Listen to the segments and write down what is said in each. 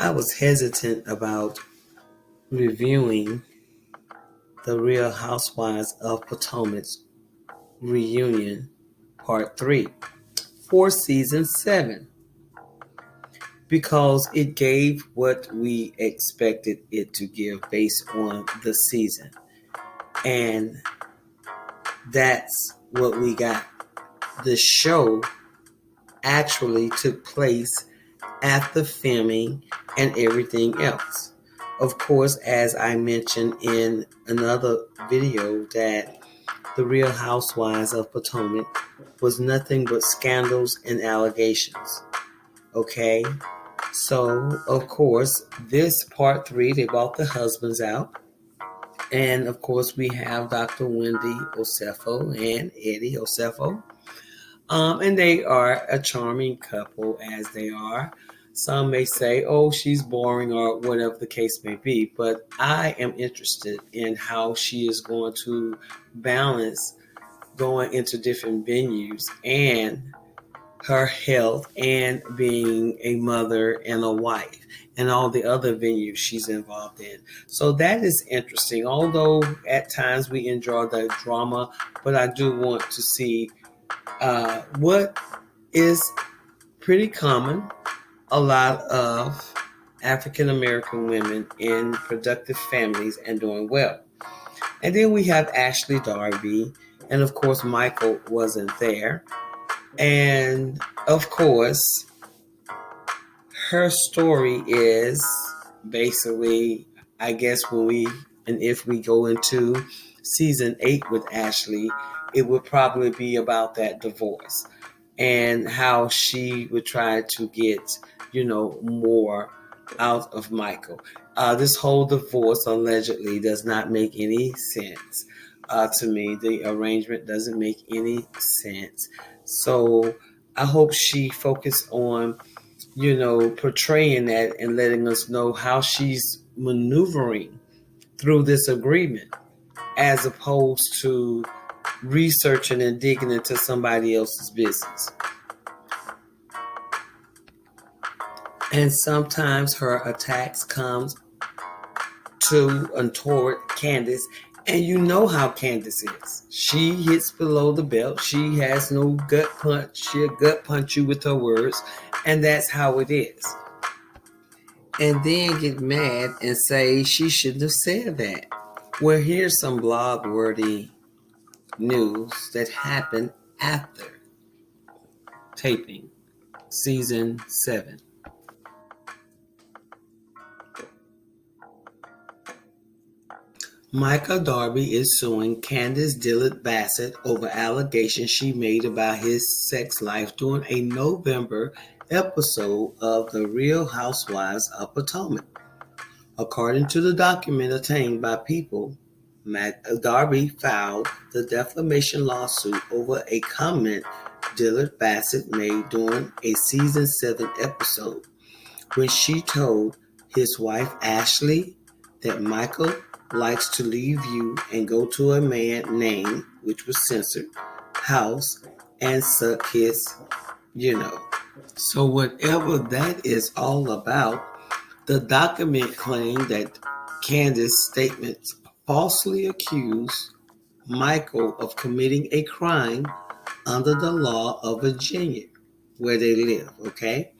I was hesitant about reviewing the Real Housewives of Potomac reunion part 3 for season 7 because it gave what we expected it to give based on the season. And that's what we got. The show actually took place after filming and everything else. Of course, as I mentioned in another video, that the Real Housewives of Potomac was nothing but scandals and allegations. Okay? So, of course, this part 3, they brought the husbands out. And, of course, we have Dr. Wendy Osefo and Eddie Osefo. And they are a charming couple, as they are. Some may say, oh, she's boring, or whatever the case may be. But I am interested in how she is going to balance going into different venues and her health and being a mother and a wife and all the other venues she's involved in. So that is interesting. Although at times we enjoy the drama, but I do want to see what is pretty common. A lot of African American women in productive families and doing well. And then we have Ashley Darby, and of course Michael wasn't there. And of course, her story is basically, I guess, if we go into season 8 with Ashley, it would probably be about that divorce and how she would try to get, more out of Michael. This whole divorce allegedly does not make any sense to me. The arrangement doesn't make any sense. So I hope she focused on, portraying that and letting us know how she's maneuvering through this agreement as opposed to researching and digging into somebody else's business. And sometimes her attacks comes to and toward Candace, and you know how Candace is. She hits below the belt. She has no gut punch. She'll gut punch you with her words, and that's how it is. And then get mad and say she shouldn't have said that. Well, here's some blog-worthy news that happened after taping season 7. Micah Darby is suing Candace Dillard Bassett over allegations she made about his sex life during a November episode of The Real Housewives of Potomac. According to the document obtained by People, Darby filed the defamation lawsuit over a comment Dillard Bassett made during a season 7 episode when she told his wife Ashley that Michael likes to leave you and go to a man named, which was censored, house and suck his, So whatever that is all about, the document claimed that Candace's statements falsely accused Michael of committing a crime under the law of Virginia, where they live, okay?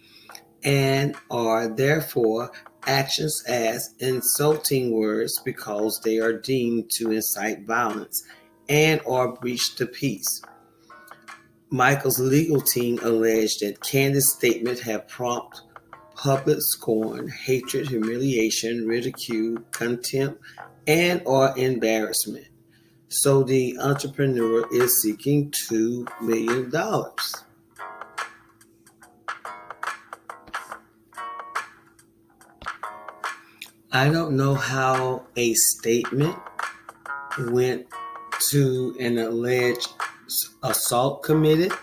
And are therefore actions as insulting words because they are deemed to incite violence and or breach the peace. Michael's legal team alleged that Candace's statement had prompted public scorn, hatred, humiliation, ridicule, contempt, and or embarrassment. So the entrepreneur is seeking $2 million. I don't know how a statement went to an alleged assault committed,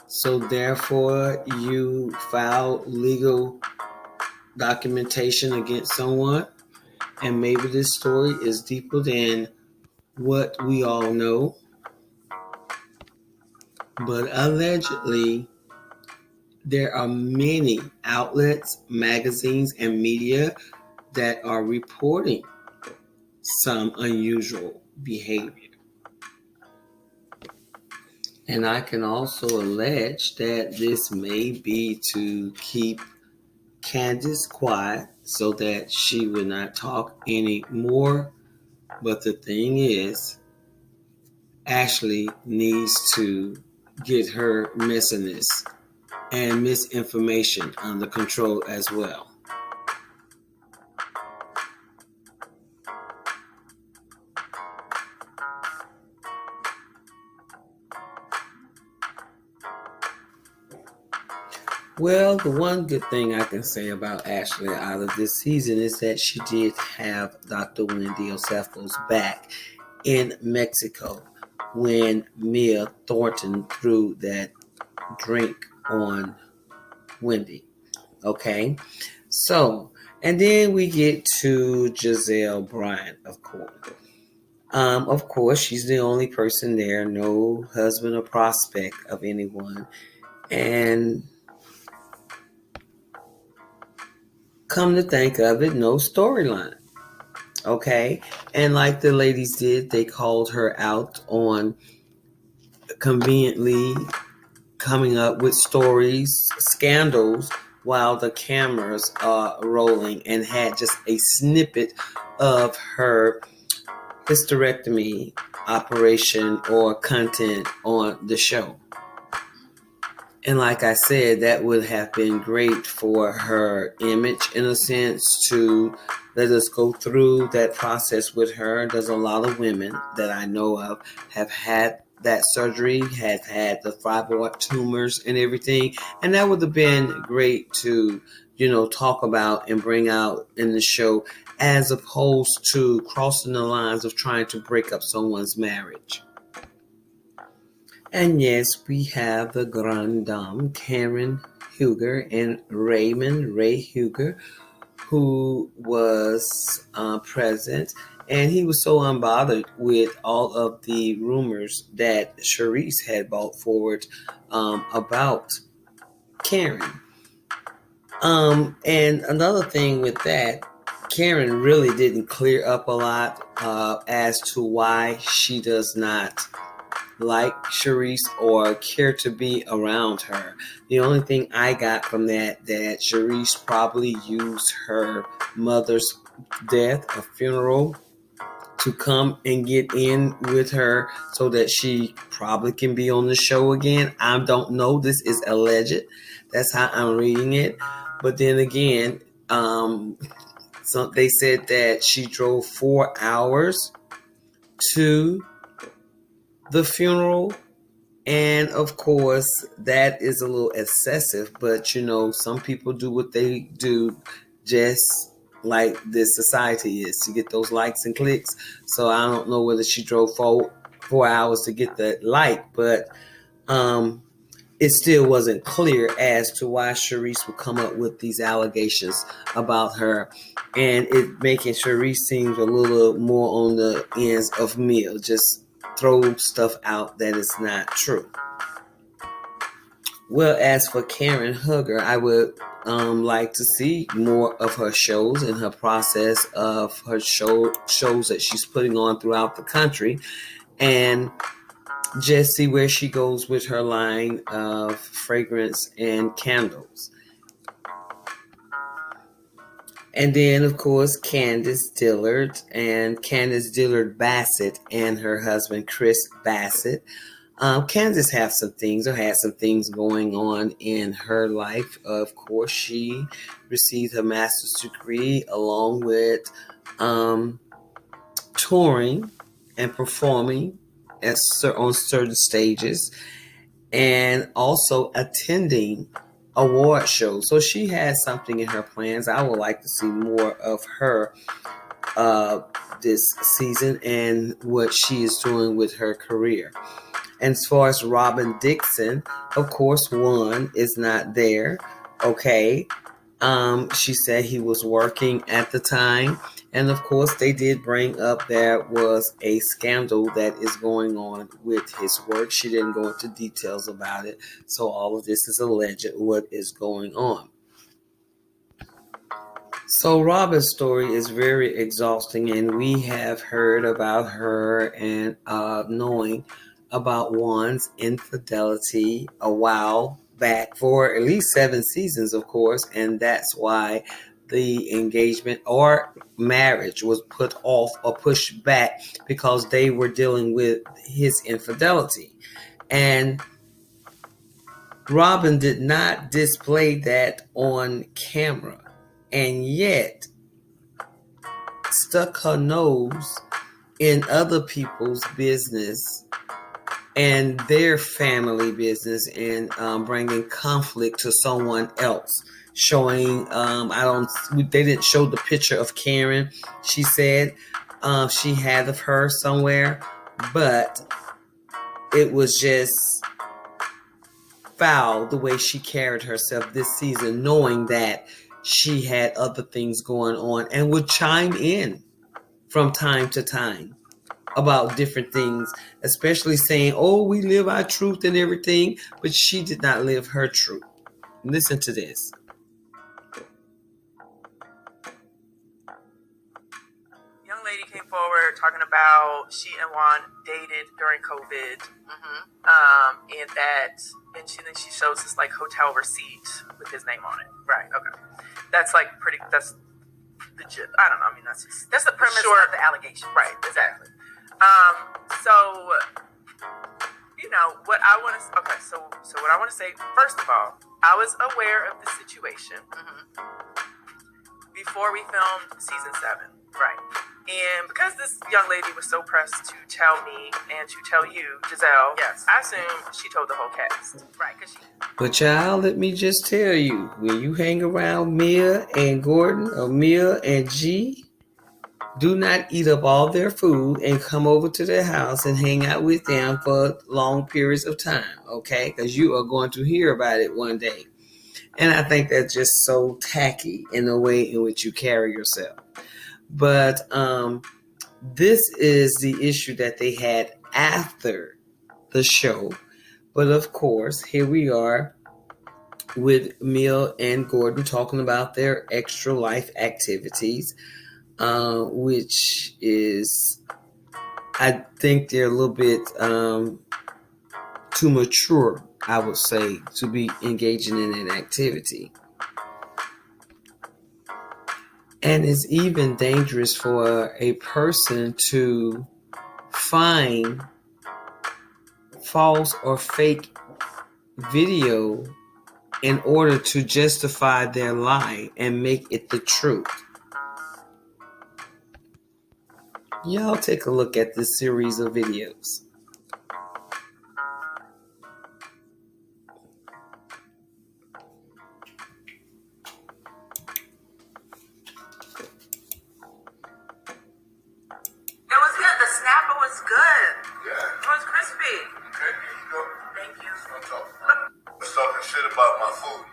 so therefore you filed legal documentation against someone, and maybe this story is deeper than what we all know, but allegedly there are many outlets, magazines, and media that are reporting some unusual behavior. And I can also allege that this may be to keep Candace quiet so that she would not talk anymore. But the thing is, Ashley needs to get her messiness and misinformation under control as well. Well, the one good thing I can say about Ashley out of this season is that she did have Dr. Wendy Oseffo's back in Mexico when Mia Thornton threw that drink on Wendy. Okay, so, and then we get to Giselle Bryant, of course. Of course, she's the only person there, no husband or prospect of anyone. And come to think of it, no storyline. Okay. And like the ladies did, they called her out on conveniently coming up with stories, scandals, while the cameras are rolling, and had just a snippet of her hysterectomy operation or content on the show. And like I said, that would have been great for her image, in a sense, to let us go through that process with her. There's a lot of women that I know of have had that surgery, have had the fibroid tumors and everything. And that would have been great to, talk about and bring out in the show, as opposed to crossing the lines of trying to break up someone's marriage. And yes, we have the Grand Dame, Karen Huger, and Raymond Ray Huger, who was present. And he was so unbothered with all of the rumors that Charisse had brought forward about Karen. And another thing with that, Karen really didn't clear up a lot as to why she does not like Charisse or care to be around her. The only thing I got from that Charisse probably used her mother's death, a funeral, to come and get in with her so that she probably can be on the show again. I don't know. This is alleged. That's how I'm reading it. But then again, so they said that she drove 4 hours to the funeral. And of course, that is a little excessive, but some people do what they do just like this society is, to get those likes and clicks. So I don't know whether she drove 4 hours to get that like, but it still wasn't clear as to why Charisse would come up with these allegations about her, and it making Charisse seem a little more on the ends of Mia, just throw stuff out that is not true. Well, as for Karen Hugger, I would like to see more of her shows and her process of her shows that she's putting on throughout the country, and just see where she goes with her line of fragrance and candles. And then, of course, Candace Dillard Bassett and her husband, Chris Bassett. Candace had some things going on in her life. Of course, she received her master's degree along with touring and performing on certain stages, and also attending award shows. So she has something in her plans. I would like to see more of her this season and what she is doing with her career. And as far as Robin Dixon, of course, one is not there. Okay. She said he was working at the time. And of course, they did bring up there was a scandal that is going on with his work. She didn't go into details about it. So all of this is alleged what is going on. So Robin's story is very exhausting, and we have heard about her and knowing about Juan's infidelity a while back for at least 7 seasons, of course, and that's why the engagement or marriage was put off or pushed back because they were dealing with his infidelity. And Robin did not display that on camera, and yet stuck her nose in other people's business and their family business and bringing conflict to someone else. Showing, they didn't show the picture of Karen. She said she had of her somewhere, but it was just foul the way she carried herself this season, knowing that she had other things going on and would chime in from time to time about different things, especially saying, oh, we live our truth and everything, but she did not live her truth. Listen to this. Young lady came forward talking about she and Juan dated during COVID. And then she shows this like hotel receipt with his name on it. Right, okay. That's like that's legit. I don't know. I mean, that's the premise of the allegation. Right, exactly. So, you know, what I want to, okay, so what I want to say, first of all, I was aware of the situation before we filmed season 7. Right. And because this young lady was so pressed to tell me and to tell you, Giselle, yes, I assume she told the whole cast. Right, But child, let me just tell you, when you hang around Mia and Gordon or Mia and G, do not eat up all their food and come over to their house and hang out with them for long periods of time, okay? Because you are going to hear about it one day. And I think that's just so tacky in the way in which you carry yourself. But this is the issue that they had after the show. But of course, here we are with Mia and Gordon talking about their extra life activities, which is, I think they're a little bit too mature, I would say, to be engaging in an activity. And it's even dangerous for a person to find false or fake video in order to justify their lie and make it the truth. Y'all take a look at this series of videos. About my food.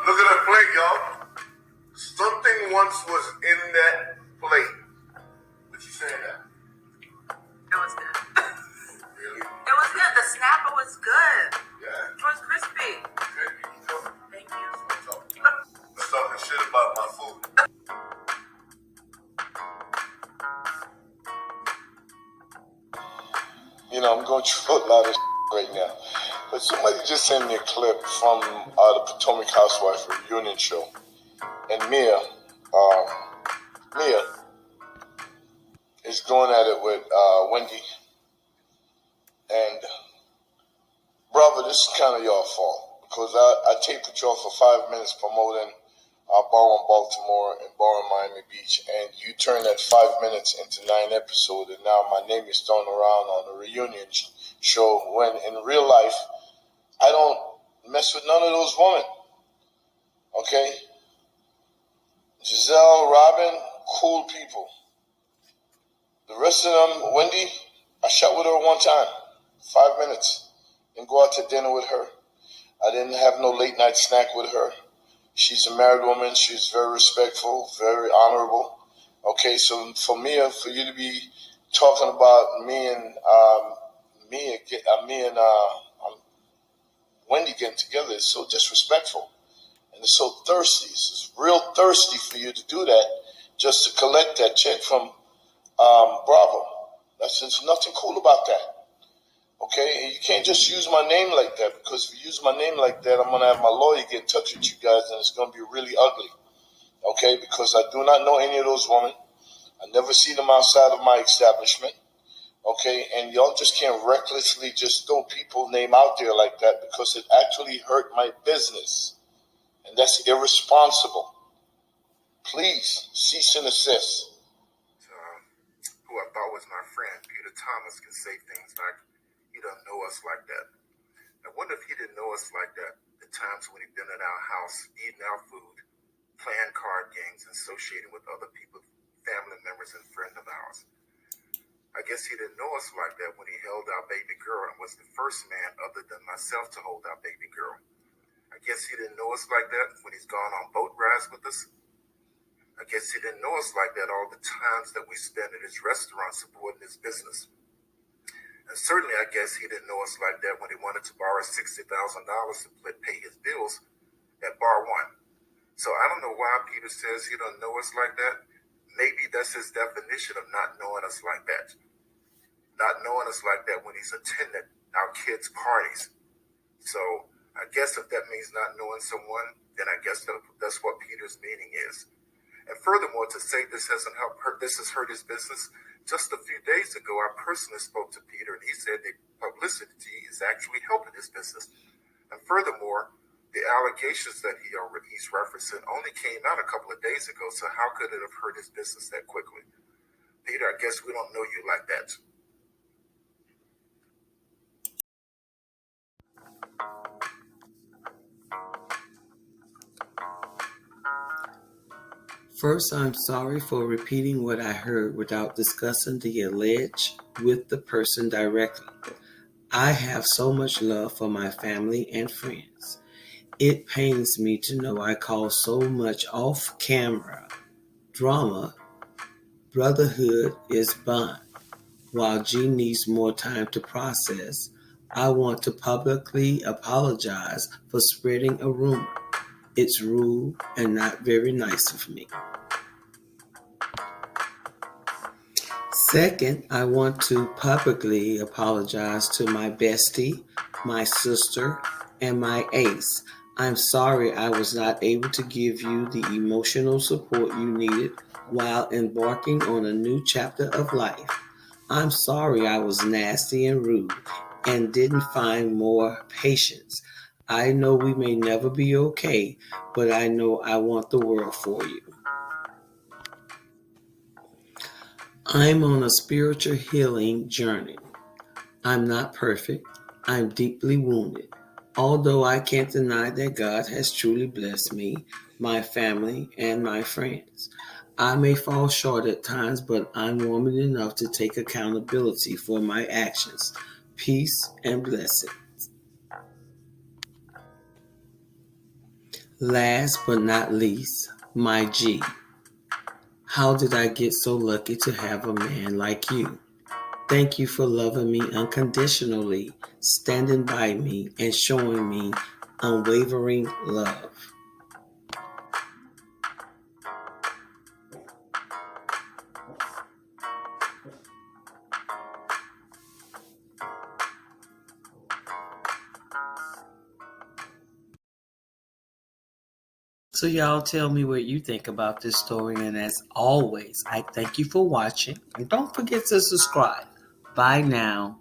Look at that plate, y'all. Something once was in that plate. What you saying that? It was good. Really? It was good. The snapper was good. Yeah. It was crispy. Okay, you go. Thank you. Let's talking shit about my food. You know, I'm going through a lot of right now. But somebody just sent me a clip from the Potomac Housewives reunion show. And Mia is going at it with Wendy. And, brother, this is kind of your fault. Because I taped with y'all for 5 minutes promoting Bar in Baltimore and Bar in Miami Beach. And you turned that 5 minutes into 9 episodes. And now my name is thrown around on a reunion show when in real life, I don't mess with none of those women. Okay? Giselle, Robin, cool people. The rest of them, Wendy, I shot with her one time. 5 minutes. Didn't go out to dinner with her. I didn't have no late night snack with her. She's a married woman. She's very respectful, very honorable. Okay, so for you to be talking about me and Wendy getting together is so disrespectful, and it's so thirsty. It's real thirsty for you to do that just to collect that check from Bravo. There's nothing cool about that. Okay, and you can't just use my name like that, because if you use my name like that, I'm gonna have my lawyer get in touch with you guys, and it's gonna be really ugly. Okay, because I do not know any of those women. I never see them outside of my establishment. Okay, and y'all just can't recklessly just throw people's name out there like that, because it actually hurt my business, and that's irresponsible. Please cease and desist. Who I thought was my friend, Peter Thomas, can say things like, he doesn't know us like that. I wonder if he didn't know us like that, the times when he'd been at our house, eating our food, playing card games, and associating with other people, family members and friends of ours. I guess he didn't know us like that when he held our baby girl and was the first man other than myself to hold our baby girl. I guess he didn't know us like that when he's gone on boat rides with us. I guess he didn't know us like that all the times that we spent at his restaurant supporting his business. And certainly I guess he didn't know us like that when he wanted to borrow $60,000 to pay his bills at Bar One. So I don't know why Peter says he don't know us like that. Maybe that's his definition of not knowing us like that. Not knowing us like that when he's attended our kids' parties. So I guess if that means not knowing someone, then I guess that's what Peter's meaning is. And furthermore, to say this has hurt his business, just a few days ago, I personally spoke to Peter, and he said that publicity is actually helping his business. And furthermore, the allegations that he's referencing only came out a couple of days ago, so how could it have hurt his business that quickly? Peter, I guess we don't know you like that. First, I'm sorry for repeating what I heard without discussing the alleged with the person directly. I have so much love for my family and friends. It pains me to know I cause so much off-camera drama. Brotherhood is bond. While G needs more time to process, I want to publicly apologize for spreading a rumor. It's rude and not very nice of me. Second, I want to publicly apologize to my bestie, my sister, and my ace. I'm sorry I was not able to give you the emotional support you needed while embarking on a new chapter of life. I'm sorry I was nasty and rude and didn't find more patience. I know we may never be okay, but I know I want the world for you. I'm on a spiritual healing journey. I'm not perfect. I'm deeply wounded. Although I can't deny that God has truly blessed me, my family, and my friends. I may fall short at times, but I'm woman enough to take accountability for my actions. Peace and blessings. Last but not least, my G. How did I get so lucky to have a man like you? Thank you for loving me unconditionally, standing by me, and showing me unwavering love. So y'all tell me what you think about this story, and as always, I thank you for watching, and don't forget to subscribe. Bye now.